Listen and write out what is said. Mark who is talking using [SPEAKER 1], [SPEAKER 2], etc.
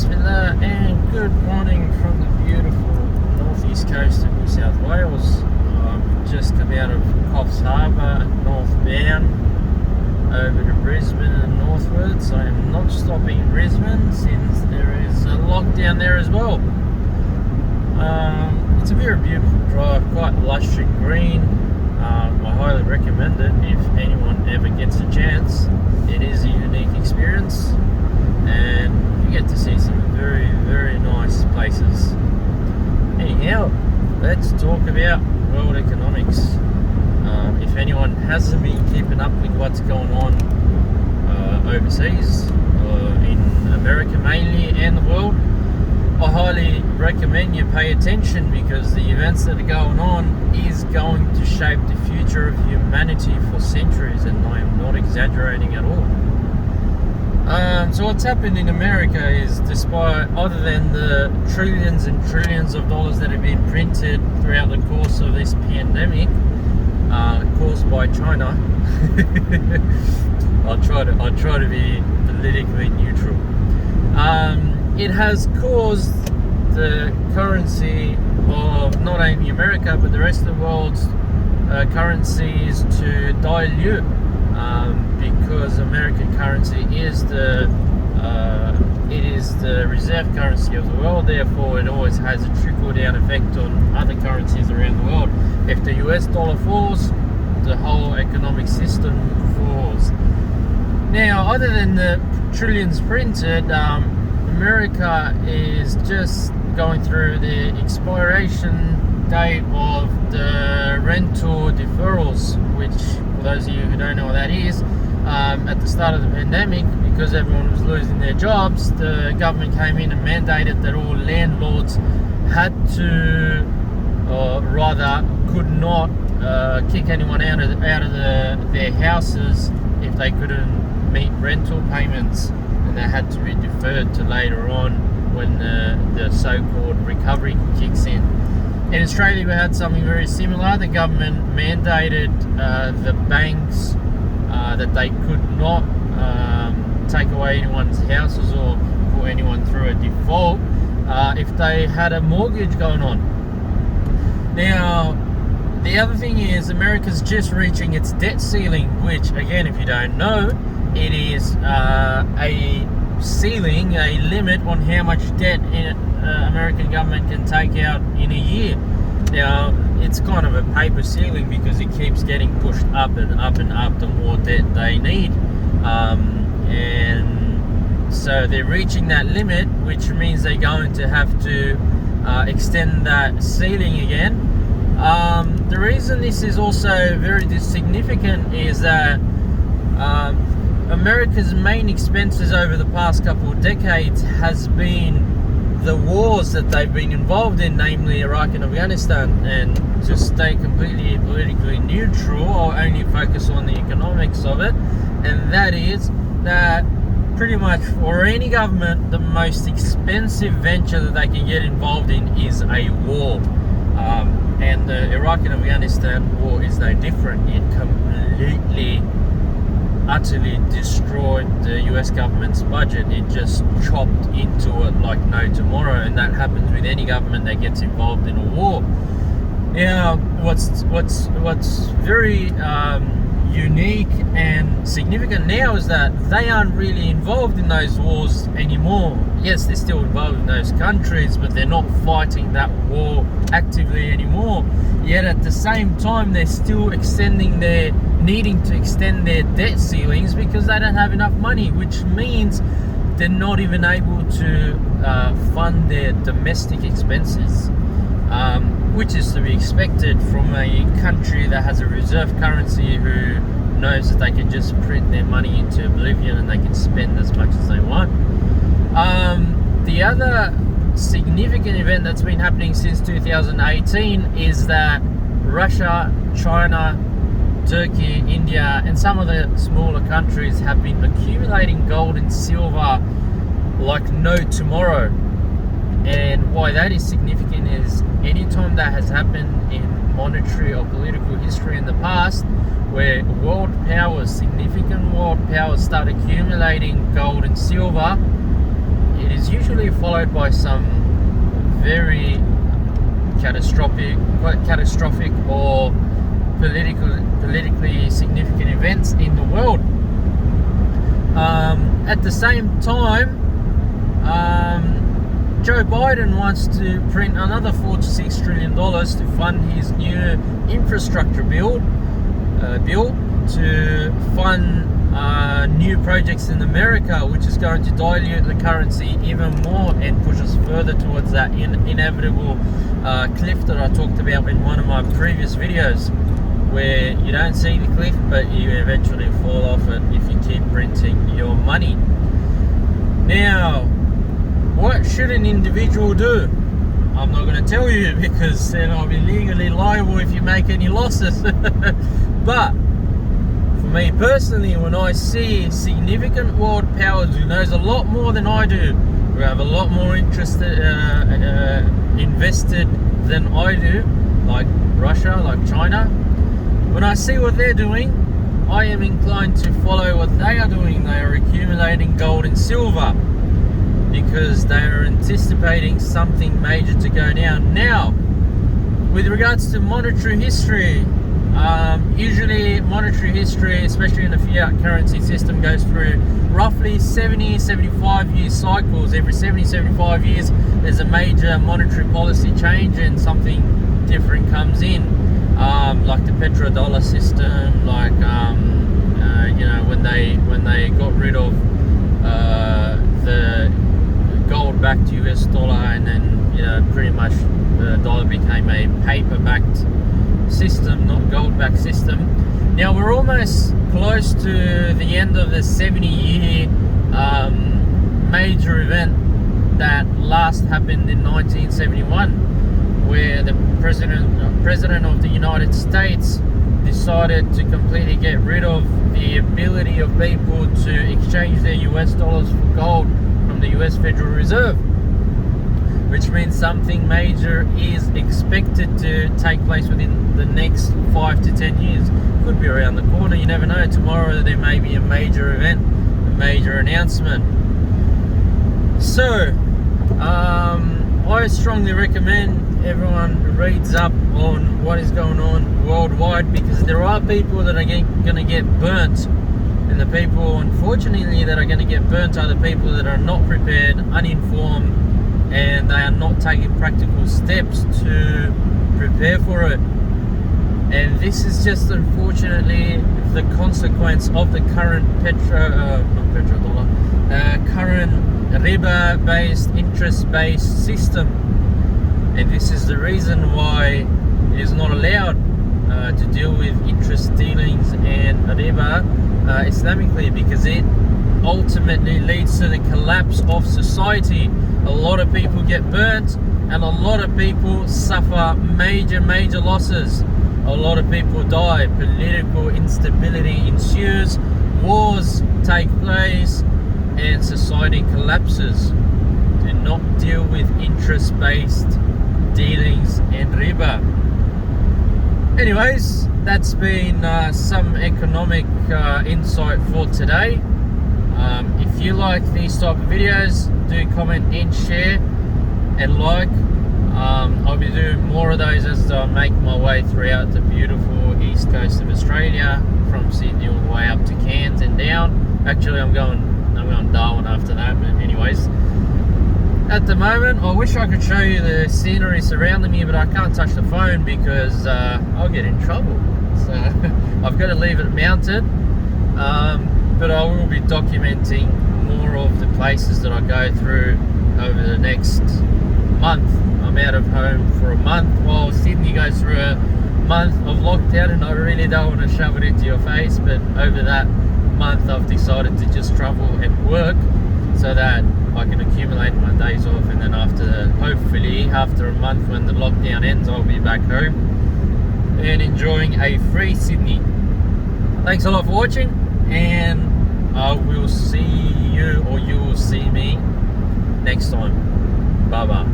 [SPEAKER 1] Bismillah, and good morning from the beautiful northeast coast of New South Wales. I've just come out of Coffs Harbour, northbound, over to Brisbane and northwards. I am not stopping in Brisbane since there is a lockdown there as well. It's a very beautiful drive, quite lush and green. I highly recommend it if anyone ever gets a chance. It is a unique experience, and you get to see some very, very nice places. Anyhow, let's talk about world economics. If anyone hasn't been keeping up with what's going on overseas, in America mainly, and the world, I highly recommend you pay attention, because the events that are going on is going to shape the future of humanity for centuries, and I am not exaggerating at all. So what's happened in America is, despite, other than the trillions and trillions of dollars that have been printed throughout the course of this pandemic, caused by China, I'll try to be politically neutral. It has caused the currency of not only America but the rest of the world's currencies to dilute, because American currency is the reserve currency of the world. Therefore, it always has a trickle-down effect on other currencies around the world. If the US dollar falls, the whole economic system falls. Now, other than the trillions printed, America is just going through the expiration date of the rental deferrals, which, for those of you who don't know what that is, at the start of the pandemic, because everyone was losing their jobs, the government came in and mandated that all landlords had to, or rather could not, kick anyone out of their houses if they couldn't meet rental payments, and they had to be deferred to later on when the so-called recovery kicks in. In Australia, we had something very similar. The government mandated the banks that they could not take away anyone's houses or put anyone through a default if they had a mortgage going on. Now, the other thing is, America's just reaching its debt ceiling, which, again, if you don't know, it is a ceiling, a limit on how much debt American government can take out in a year. Now, it's kind of a paper ceiling, because it keeps getting pushed up and up and up the more debt they need. And so they're reaching that limit, which means they're going to have to extend that ceiling again. The reason this is also very significant is that America's main expenses over the past couple of decades has been the wars that they've been involved in, namely Iraq and Afghanistan. And to stay completely politically neutral, I'll only focus on the economics of it, and that is that pretty much for any government, the most expensive venture that they can get involved in is a war. And the Iraq and Afghanistan war is no different. It completely, utterly destroyed the US government's budget. It just chopped into it like no tomorrow, and that happens with any government that gets involved in a war. Now, what's very unique and significant now is that they aren't really involved in those wars anymore. Yes, they're still involved in those countries, but they're not fighting that war actively anymore. Yet at the same time, they're still needing to extend their debt ceilings, because they don't have enough money, which means they're not even able to fund their domestic expenses, which is to be expected from a country that has a reserve currency, who knows that they can just print their money into oblivion and they can spend as much as they want. The other significant event that's been happening since 2018 is that Russia, China, Turkey, India, and some of the smaller countries have been accumulating gold and silver like no tomorrow. And why that is significant is, anytime that has happened in monetary or political history in the past, where world powers, significant world powers, start accumulating gold and silver, it is usually quickly followed by some very catastrophic or politically significant events in the world. At the same time, Joe Biden wants to print another $4 to $6 trillion to fund his new infrastructure bill to fund new projects in America, which is going to dilute the currency even more and push us further towards that inevitable cliff that I talked about in one of my previous videos, where you don't see the cliff but you eventually fall off it if you keep printing your money. Now, what should an individual do? I'm not going to tell you, because then I'll be legally liable if you make any losses. But for me personally, when I see significant world powers who knows a lot more than I do, who have a lot more invested than I do, like Russia, like China, when I see what they're doing, I am inclined to follow what they are doing. They are accumulating gold and silver because they are anticipating something major to go down. Now, with regards to monetary history, usually monetary history, especially in a fiat currency system, goes through roughly 70-75 year cycles. Every 70-75 years there's a major monetary policy change and something different comes in, like the petrodollar system, like when they got rid of the gold-backed US dollar, and then pretty much the dollar became a paper-backed system, not gold-backed system. Now we're almost close to the end of the 70-year major event that last happened in 1971, where the president of the United States decided to completely get rid of the ability of people to exchange their US dollars for gold from the US Federal Reserve, which means something major is expected to take place within the next 5 to 10 years. Could be around the corner, you never know. Tomorrow there may be a major event, a major announcement. So, I strongly recommend everyone reads up on what is going on worldwide, because there are people that are going to get burnt, and the people, unfortunately, that are going to get burnt are the people that are not prepared, uninformed, and they are not taking practical steps to prepare for it. And this is just, unfortunately, the consequence of the current current riba-based, interest-based system. And this is the reason why it is not allowed to deal with interest dealings and riba Islamically, because it ultimately leads to the collapse of society. A lot of people get burnt, and a lot of people suffer major losses. A lot of people die, political instability ensues, wars take place, and society collapses. Do not deal with interest-based dealings and riba. Anyways, that's been some economic insight for today. If you like these type of videos, do comment and share and like. I'll be doing more of those as I make my way throughout the beautiful east coast of Australia, from Sydney all the way up to Cairns and down. Actually, I'm going Darwin after that, but anyways, at the moment I wish I could show you the scenery surrounding me, but I can't touch the phone because I'll get in trouble, so I've got to leave it mounted. But I will be documenting more of the places that I go through over the next month. I'm out of home for a month while Sydney goes through a month of lockdown, and I really don't want to shove it into your face, but over that month I've decided to just travel and work so that I can accumulate my days off, and then hopefully after a month, when the lockdown ends, I'll be back home and enjoying a free Sydney. Thanks a lot for watching, and I will see you, or you will see me next time. Bye bye.